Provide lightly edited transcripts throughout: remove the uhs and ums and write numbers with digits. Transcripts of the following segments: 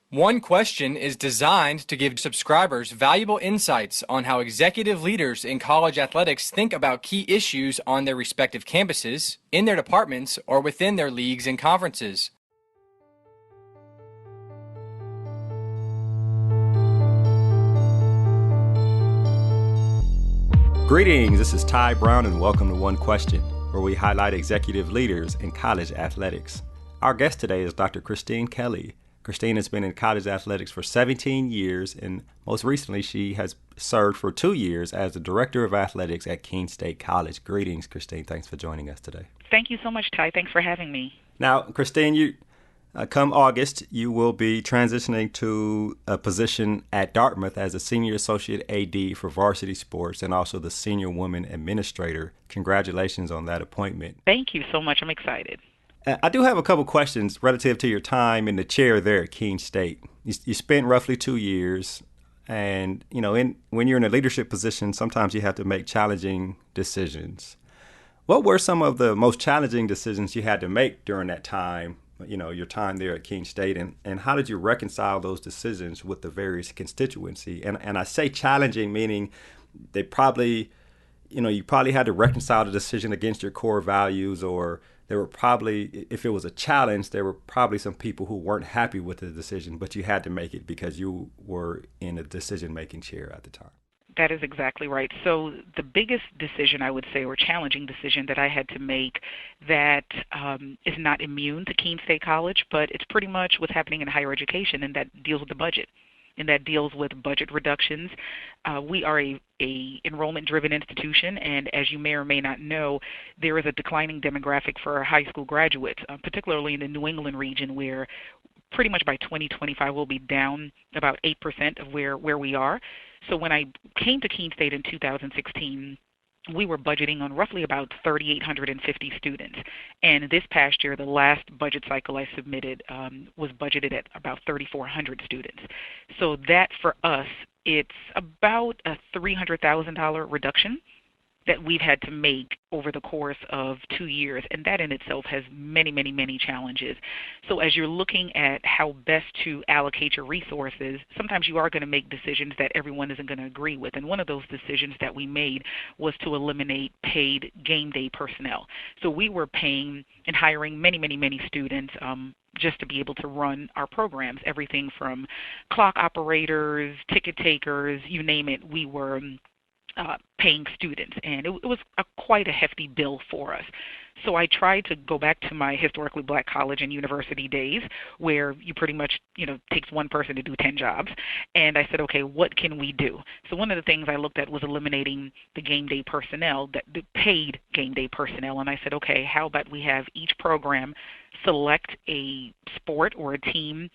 One Question is designed to give subscribers valuable insights on how executive leaders in college athletics think about key issues on their respective campuses, in their departments, or within their leagues and conferences. Greetings, this is Ty Brown and welcome to One Question, where we highlight executive leaders in college athletics. Our guest today is Dr. Kristene Kelly. Kristene has been in college athletics for 17 years, and most recently she has served for 2 years as the Director of Athletics at Keene State College. Greetings, Kristene. Thanks for joining us today. Thank you so much, Ty. Thanks for having me. Now, Kristene, come August, you will be transitioning to a position at Dartmouth as a Senior Associate AD for varsity sports and also the Senior Woman Administrator. Congratulations on that appointment. Thank you so much. I'm excited. I do have a couple questions relative to your time in the chair there at Keene State. You spent roughly 2 years, and when you're in a leadership position, sometimes you have to make challenging decisions. What were some of the most challenging decisions you had to make during that time, your time there at Keene State, and how did you reconcile those decisions with the various constituency? And I say challenging, meaning they probably, you probably had to reconcile the decision against your core values, or there were probably, if it was a challenge, there were probably some people who weren't happy with the decision, but you had to make it because you were in a decision-making chair at the time. That is exactly right. So the biggest decision, I would say, or challenging decision that I had to make that is not immune to Keene State College, but it's pretty much what's happening in higher education, and that deals with the budget. And that deals with budget reductions. We are a enrollment-driven institution, and as you may or may not know, there is a declining demographic for our high school graduates, particularly in the New England region, where pretty much by 2025 we'll be down about 8% of where we are. So when I came to Keene State in 2016, we were budgeting on roughly about 3,850 students. And this past year, the last budget cycle I submitted was budgeted at about 3,400 students. So that for us, it's about a $300,000 reduction that we've had to make over the course of 2 years, and that in itself has many, many, many challenges. So as you're looking at how best to allocate your resources, sometimes you are going to make decisions that everyone isn't going to agree with, and one of those decisions that we made was to eliminate paid game day personnel. So we were paying and hiring many, many, many students just to be able to run our programs, everything from clock operators, ticket takers, you name it, we were paying students, and it was quite a hefty bill for us. So I tried to go back to my historically black college and university days where you pretty much, takes one person to do 10 jobs. And I said, okay, what can we do? So one of the things I looked at was eliminating the game day personnel, the paid game day personnel. And I said, okay, how about we have each program select a sport or a team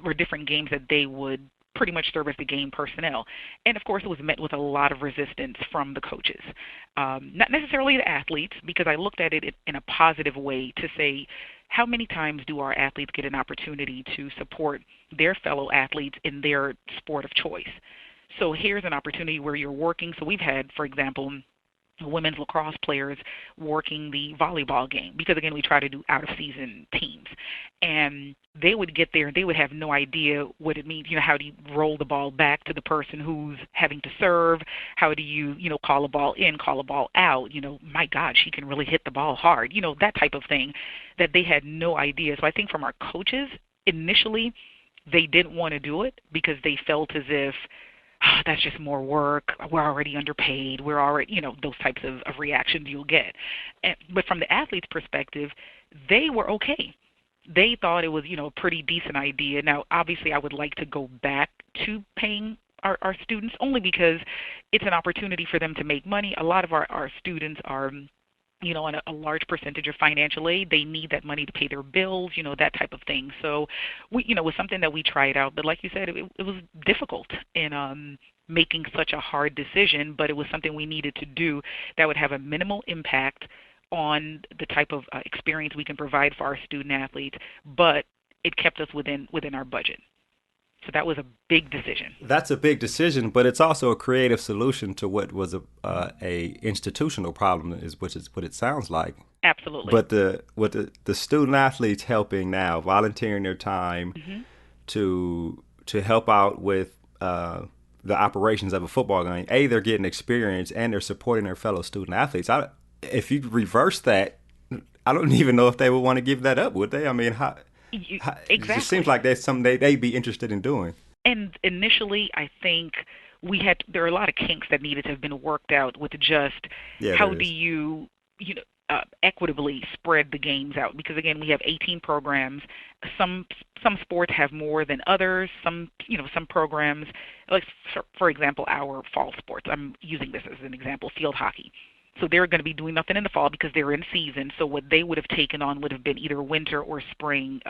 or different games that they would pretty much serve as the game personnel. And of course, it was met with a lot of resistance from the coaches. Not necessarily the athletes, because I looked at it in a positive way to say, how many times do our athletes get an opportunity to support their fellow athletes in their sport of choice? So here's an opportunity where you're working. So we've had, for example, women's lacrosse players working the volleyball game, because again, we try to do out-of-season teams. And they would get there and they would have no idea what it means. How do you roll the ball back to the person who's having to serve? How do you, call a ball in, call a ball out? My God, she can really hit the ball hard. That type of thing that they had no idea. So I think from our coaches, initially, they didn't want to do it because they felt as if, that's just more work, we're already underpaid, we're already, those types of reactions you'll get. But from the athlete's perspective, they were okay. They thought it was, a pretty decent idea. Now, obviously, I would like to go back to paying our students only because it's an opportunity for them to make money. A lot of our students are on a large percentage of financial aid. They need that money to pay their bills, that type of thing. So, it was something that we tried out. But like you said, it was difficult in making such a hard decision, but it was something we needed to do that would have a minimal impact on the type of experience we can provide for our student athletes, but it kept us within our budget. So that was a big decision. That's a big decision, but it's also a creative solution to what was a institutional problem, which is what it sounds like. Absolutely. But the student athletes helping now, volunteering their time, to help out with the operations of a football game. They're getting experience and they're supporting their fellow student athletes. If you reverse that, I don't even know if they would want to give that up, would they? I mean, it just seems like that's something they'd be interested in doing. And initially, I think there are a lot of kinks that needed to have been worked out with just how do you equitably spread the games out, because again, we have 18 programs. Some sports have more than others. Some programs, like for example, our fall sports. I'm using this as an example, field hockey. So they're going to be doing nothing in the fall because they're in season. So what they would have taken on would have been either winter or spring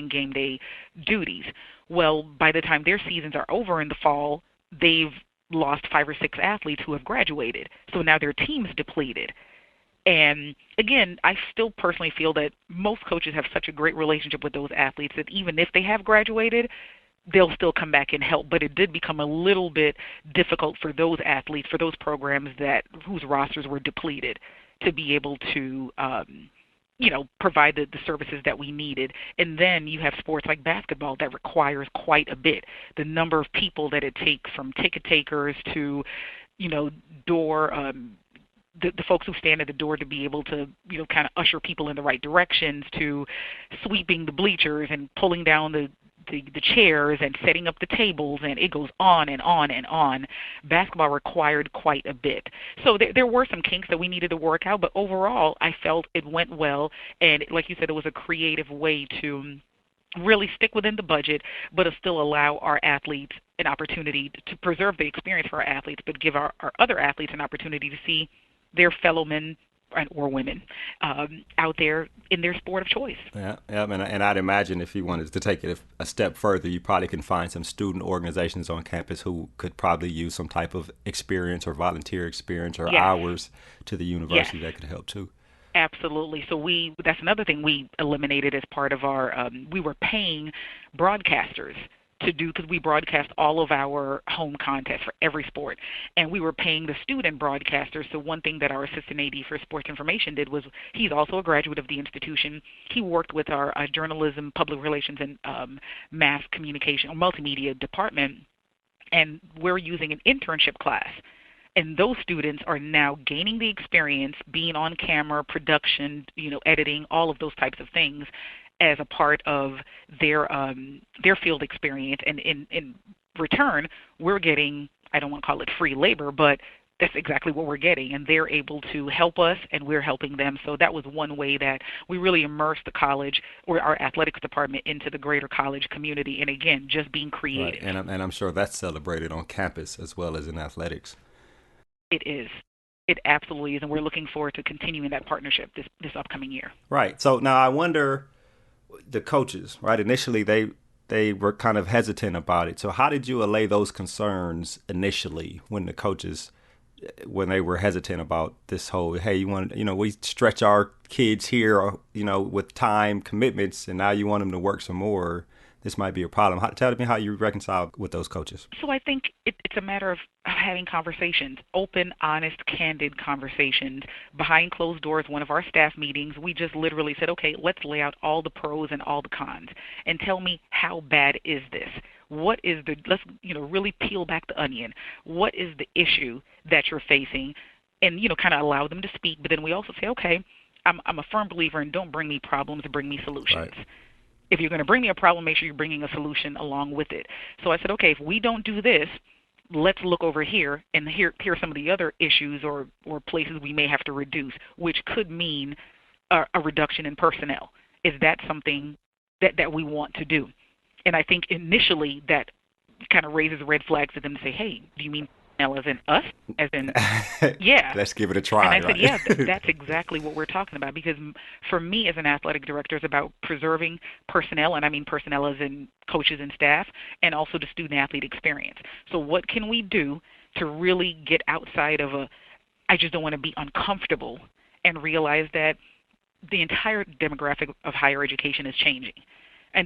game day duties. Well, by the time their seasons are over in the fall, they've lost 5 or 6 athletes who have graduated. So now their team's depleted. And again, I still personally feel that most coaches have such a great relationship with those athletes that even if they have graduated, they'll still come back and help. But it did become a little bit difficult for those athletes, for those programs whose rosters were depleted, to be able to provide the services that we needed. And then you have sports like basketball that requires quite a bit. The number of people that it takes, from ticket takers to door the folks who stand at the door to be able to, kind of usher people in the right directions, to sweeping the bleachers and pulling down the chairs and setting up the tables, and it goes on and on and on. Basketball required quite a bit. So there were some kinks that we needed to work out, but overall I felt it went well, and like you said, it was a creative way to really stick within the budget, but still allow our athletes an opportunity to preserve the experience for our athletes, but give our other athletes an opportunity to see their fellow men or women out there in their sport of choice. Yeah, and I'd imagine if you wanted to take it a step further, you probably can find some student organizations on campus who could probably use some type of experience or volunteer experience or hours to the university that could help too. Absolutely. So that's another thing we eliminated as part of our, we were paying broadcasters to do, because we broadcast all of our home contests for every sport, and we were paying the student broadcasters. So one thing that our assistant AD for sports information did was, he's also a graduate of the institution. He worked with our journalism, public relations, and mass communication or multimedia department, and we're using an internship class. And those students are now gaining the experience, being on camera, production, editing, all of those types of things, as a part of their field experience. And in return, we're getting, I don't want to call it free labor, but that's exactly what we're getting. And they're able to help us, and we're helping them. So that was one way that we really immersed the college, or our athletics department, into the greater college community. And again, just being creative. Right. And I'm sure that's celebrated on campus as well as in athletics. It is. It absolutely is. And we're looking forward to continuing that partnership this upcoming year. Right. So now I wonder, the coaches, right? Initially, they were kind of hesitant about it. So how did you allay those concerns initially when they were hesitant about this whole, hey, we stretch our kids here, with time commitments, and now you want them to work some more. This might be a problem. Tell me how you reconcile with those coaches. So I think it's a matter of having conversations, open, honest, candid conversations. Behind closed doors, one of our staff meetings, we just literally said, okay, let's lay out all the pros and all the cons, and tell me, how bad is this? What is let's really peel back the onion. What is the issue that you're facing? And, kind of allow them to speak. But then we also say, okay, I'm a firm believer in don't bring me problems, bring me solutions. Right. If you're going to bring me a problem, make sure you're bringing a solution along with it. So I said, okay, if we don't do this, let's look over here, and here are some of the other issues or places we may have to reduce, which could mean a reduction in personnel. Is that something that we want to do? And I think initially that kind of raises red flags to them to say, hey, do you mean personnel as in us? As in, yeah. Let's give it a try. And I said, yeah, that's exactly what we're talking about. Because for me as an athletic director, it's about preserving personnel, and I mean personnel as in coaches and staff, and also the student-athlete experience. So what can we do to really get outside of I just don't want to be uncomfortable, and realize that the entire demographic of higher education is changing,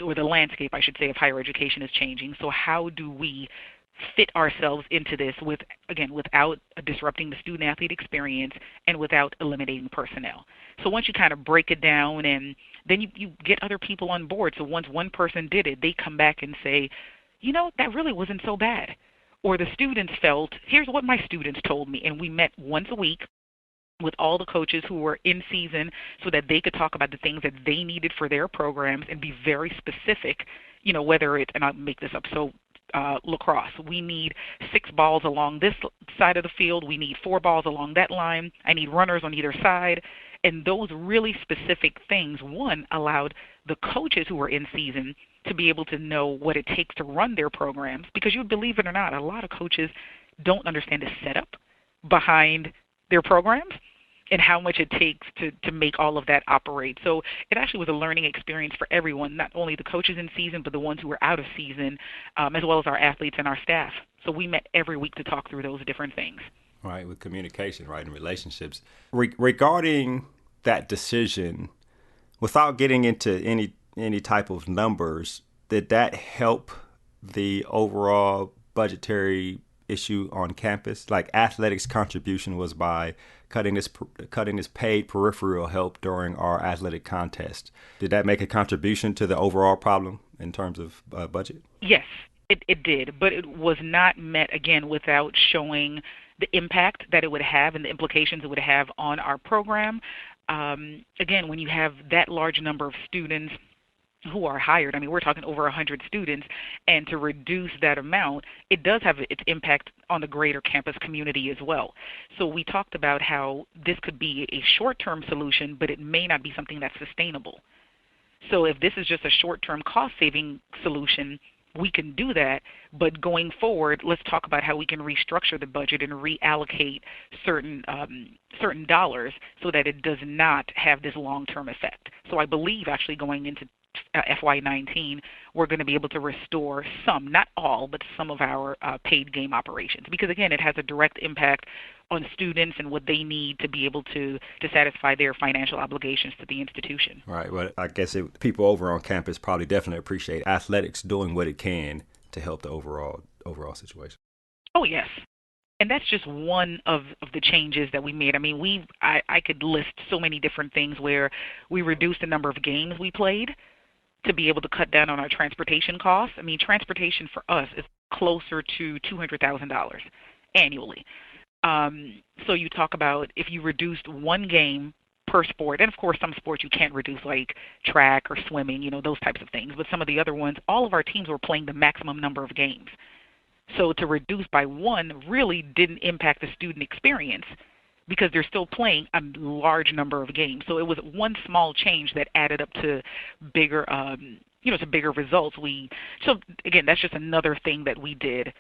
or the landscape, I should say, of higher education is changing. So how do we fit ourselves into this without disrupting the student-athlete experience and without eliminating personnel? So once you kind of break it down and then you get other people on board. So once one person did it, they come back and say, that really wasn't so bad. Or the students felt, here's what my students told me. And we met once a week with all the coaches who were in season so that they could talk about the things that they needed for their programs and be very specific, whether it's, and I'll make this up, so lacrosse, we need 6 balls along this side of the field, we need 4 balls along that line, I need runners on either side. And those really specific things, one, allowed the coaches who were in season to be able to know what it takes to run their programs, because you believe it or not, a lot of coaches don't understand the setup behind their programs and how much it takes to make all of that operate. So it actually was a learning experience for everyone, not only the coaches in season, but the ones who were out of season, as well as our athletes and our staff. So we met every week to talk through those different things. Right, with communication, right, and relationships. Regarding that decision, without getting into any type of numbers, did that help the overall budgetary issue on campus? Like athletics contribution was by cutting this paid peripheral help during our athletic contest. Did that make a contribution to the overall problem in terms of budget? Yes, it did, but it was not met, again, without showing the impact that it would have and the implications it would have on our program. Again, when you have that large number of students who are hired, we're talking over 100 students, and to reduce that amount, it does have its impact on the greater campus community as well. So we talked about how this could be a short-term solution, but it may not be something that's sustainable. So if this is just a short-term cost-saving solution, we can do that, but going forward, let's talk about how we can restructure the budget and reallocate certain dollars so that it does not have this long-term effect. So I believe actually going into FY19, we're going to be able to restore some, not all, but some of our paid game operations. Because, again, it has a direct impact on students and what they need to be able to satisfy their financial obligations to the institution. Right. Well, I guess people over on campus probably definitely appreciate athletics doing what it can to help the overall situation. Oh, yes. And that's just one of the changes that we made. I could list so many different things where we reduced the number of games we played to be able to cut down on our transportation costs. Transportation for us is closer to $200,000 annually. So you talk about if you reduced one game per sport, and of course some sports you can't reduce, like track or swimming, those types of things. But some of the other ones, all of our teams were playing the maximum number of games. So to reduce by one really didn't impact the student experience because they're still playing a large number of games. So it was one small change that added up to bigger, to bigger results. So again, that's just another thing that we did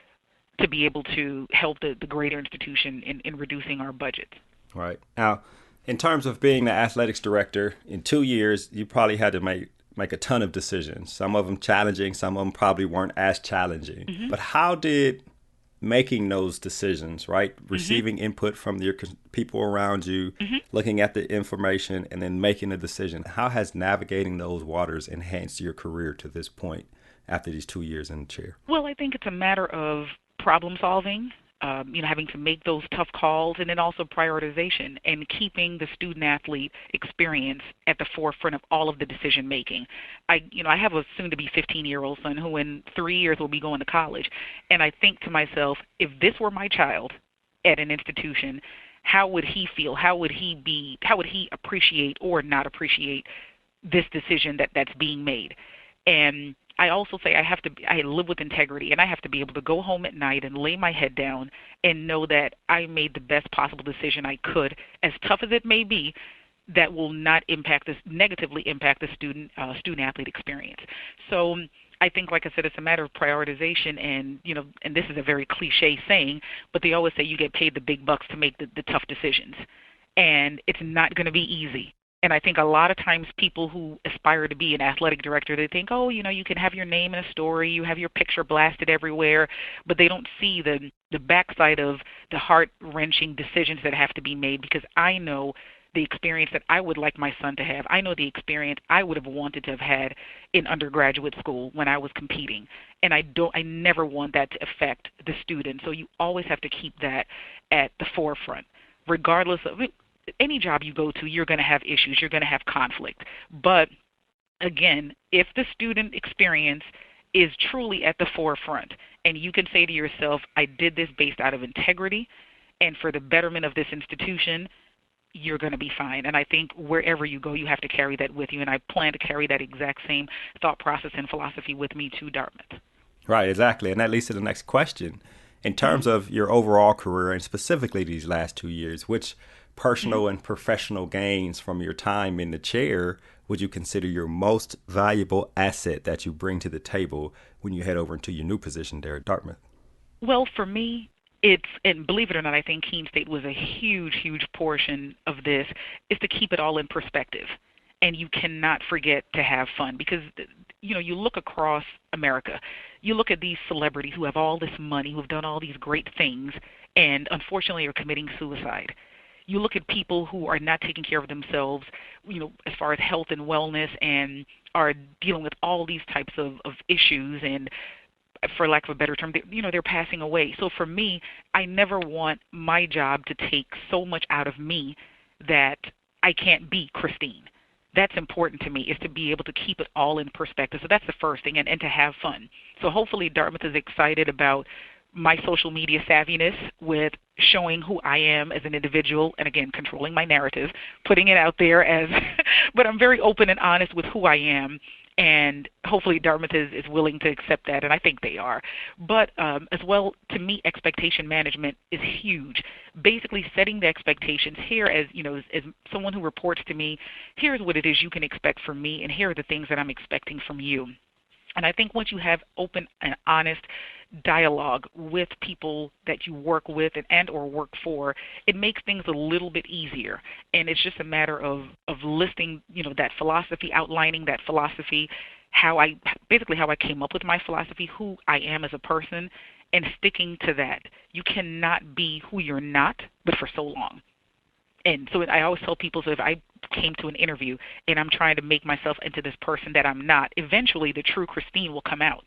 to be able to help the greater institution in reducing our budget. Right. Now, in terms of being the athletics director, in 2 years, you probably had to make a ton of decisions. Some of them challenging, some of them probably weren't as challenging. Mm-hmm. But how did making those decisions, right, receiving input from your people around you, looking at the information, and then making a decision, how has navigating those waters enhanced your career to this point after these 2 years in the chair? Well, I think it's a matter of problem solving, having to make those tough calls, and then also prioritization and keeping the student-athlete experience at the forefront of all of the decision-making. I have a soon-to-be 15-year-old son who in 3 years will be going to college, and I think to myself, if this were my child at an institution, how would he feel? How would he appreciate or not appreciate this decision that's being made? And I also say I live with integrity, and I have to be able to go home at night and lay my head down and know that I made the best possible decision I could, as tough as it may be, that will not negatively impact the student-athlete experience. So I think, like I said, it's a matter of prioritization, and this is a very cliche saying, but they always say you get paid the big bucks to make the tough decisions, and it's not going to be easy. And I think a lot of times people who aspire to be an athletic director, they think, you can have your name in a story, you have your picture blasted everywhere, but they don't see the backside of the heart-wrenching decisions that have to be made, because I know the experience that I would like my son to have. I know the experience I would have wanted to have had in undergraduate school when I was competing. And I never want that to affect the student. So you always have to keep that at the forefront, regardless of any job you go to. You're going to have issues. You're going to have conflict. But Again, if the student experience is truly at the forefront and you can say to yourself, I did this based out of integrity and for the betterment of this institution, you're going to be fine. And I think wherever you go, you have to carry that with you. And I plan to carry that exact same thought process and philosophy with me to Dartmouth. Right, exactly. And that leads to the next question. In terms of your overall career and specifically these last 2 years, which personal and professional gains from your time in the chair would you consider your most valuable asset that you bring to the table when you head over into your new position there at Dartmouth? Well, for me, and believe it or not, I think Keene State was a huge, huge portion of this, is to keep it all in perspective. And you cannot forget to have fun because, you look across America, you look at these celebrities who have all this money, who have done all these great things, and unfortunately are committing suicide. You look at people who are not taking care of themselves, as far as health and wellness, and are dealing with all these types of issues, and for lack of a better term, they're passing away. So for me, I never want my job to take so much out of me that I can't be Kristene. That's important to me, is to be able to keep it all in perspective. So that's the first thing, and to have fun. So hopefully Dartmouth is excited about my social media savviness with showing who I am as an individual, and again, controlling my narrative, putting it out there as, but I'm very open and honest with who I am. And hopefully Dartmouth is willing to accept that, and I think they are. But as well, to me, expectation management is huge. Basically setting the expectations here as someone who reports to me, here's what it is you can expect from me, and here are the things that I'm expecting from you. And I think once you have open and honest dialogue with people that you work with and or work for, it makes things a little bit easier. And it's just a matter of listing, that philosophy, outlining that philosophy, how I came up with my philosophy, who I am as a person, and sticking to that. You cannot be who you're not, but for so long. And so I always tell people, so if I came to an interview and I'm trying to make myself into this person that I'm not, eventually the true Kristene will come out.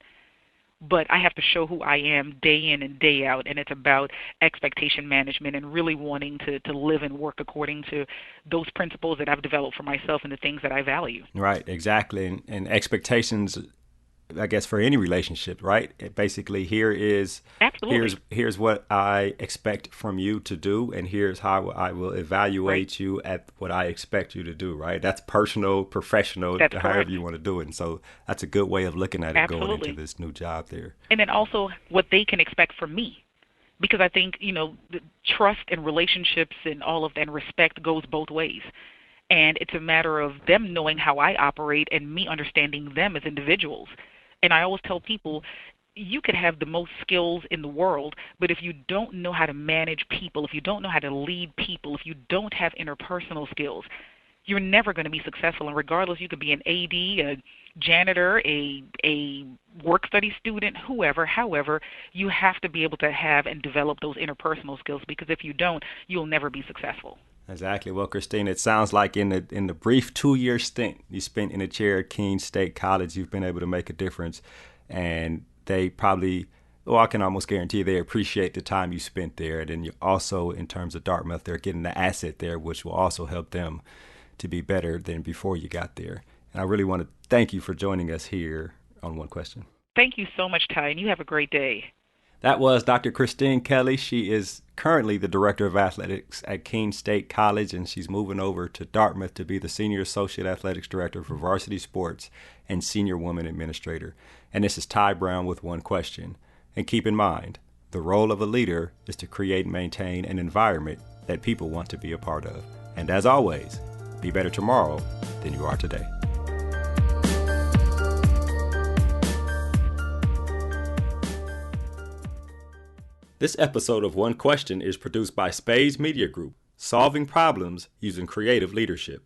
But I have to show who I am day in and day out, and it's about expectation management and really wanting to live and work according to those principles that I've developed for myself and the things that I value. Right, exactly. And expectations, I guess, for any relationship, right? Basically, here's what I expect from you to do, and here's how I will evaluate you at what I expect you to do, right? That's personal, professional, however you want to do it. And so that's a good way of looking at it going into this new job there. And then also what they can expect from me. Because I think, the trust and relationships and all of that and respect goes both ways. And it's a matter of them knowing how I operate and me understanding them as individuals. And I always tell people, you could have the most skills in the world, but if you don't know how to manage people, if you don't know how to lead people, if you don't have interpersonal skills, you're never going to be successful. And regardless, you could be an AD, a janitor, a work study student, however, you have to be able to have and develop those interpersonal skills, because if you don't, you'll never be successful. Exactly. Well, Kristene, it sounds like in the brief 2-year stint you spent in the chair at Keene State College, you've been able to make a difference. And they probably, I can almost guarantee they appreciate the time you spent there. And then you also, in terms of Dartmouth, they're getting the asset there, which will also help them to be better than before you got there. And I really want to thank you for joining us here on One Question. Thank you so much, Ty, and you have a great day. That was Dr. Kristene Kelly. She is currently the Director of Athletics at Keene State College, and she's moving over to Dartmouth to be the Senior Associate Athletics Director for Varsity Sports and Senior Woman Administrator. And this is Ty Brown with One Question. And keep in mind, the role of a leader is to create and maintain an environment that people want to be a part of. And as always, be better tomorrow than you are today. This episode of One Question is produced by Spades Media Group, solving problems using creative leadership.